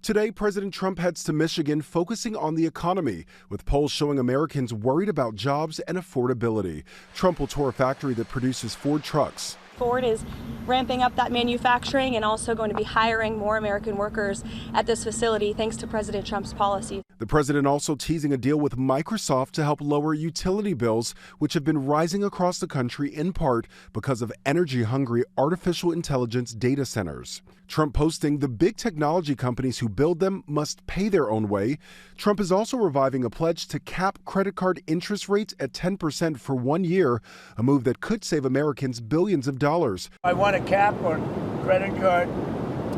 Today, President Trump heads to Michigan, focusing on the economy, with polls showing Americans worried about jobs and affordability. Trump will tour a factory that produces Ford trucks. Ford is ramping up that manufacturing and also going to be hiring more American workers at this facility thanks to President Trump's policy. The president also teasing a deal with Microsoft to help lower utility bills, which have been rising across the country in part because of energy-hungry artificial intelligence data centers. Trump posting the big technology companies who build them must pay their own way. Trump is also reviving a pledge to cap credit card interest rates at 10% for 1 year, a move that could save Americans billions of dollars. I want a cap on credit card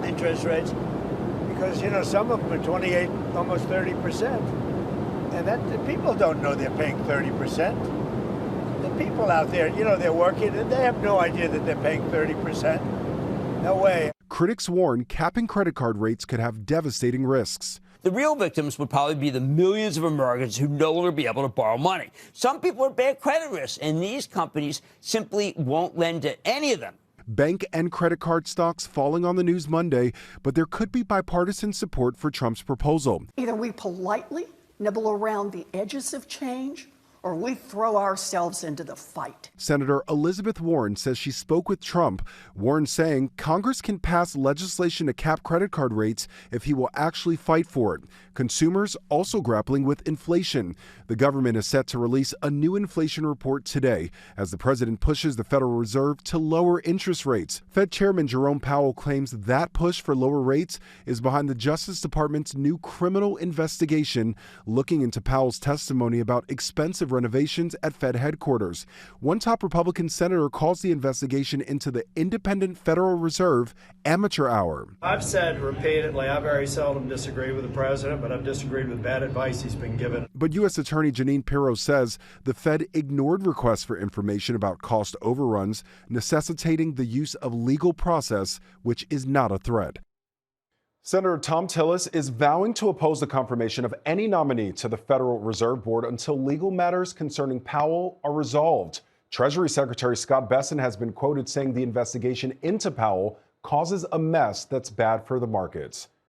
interest rates because, some of them are 28, almost 30%. And the people don't know they're paying 30%. The people out there, they're working and they have no idea that they're paying 30%. No way. Critics warn capping credit card rates could have devastating risks. The real victims would probably be the millions of Americans who no longer be able to borrow money. Some people are bad credit risks, and these companies simply won't lend to any of them. Bank and credit card stocks falling on the news Monday, but there could be bipartisan support for Trump's proposal. Either we politely nibble around the edges of change, or we throw ourselves into the fight. Senator Elizabeth Warren says she spoke with Trump. Warren saying Congress can pass legislation to cap credit card rates if he will actually fight for it. Consumers also grappling with inflation. The government is set to release a new inflation report today as the president pushes the Federal Reserve to lower interest rates. Fed Chairman Jerome Powell claims that push for lower rates is behind the Justice Department's new criminal investigation looking into Powell's testimony about expensive renovations at Fed headquarters. One top Republican senator calls the investigation into the independent Federal Reserve amateur hour. I've said repeatedly, I very seldom disagree with the president, but I've disagreed with bad advice he's been given. But U.S. Attorney Jeanine Pirro says the Fed ignored requests for information about cost overruns, necessitating the use of legal process, which is not a threat. Senator Tom Tillis is vowing to oppose the confirmation of any nominee to the Federal Reserve Board until legal matters concerning Powell are resolved. Treasury Secretary Scott Bessent has been quoted saying the investigation into Powell causes a mess that's bad for the markets.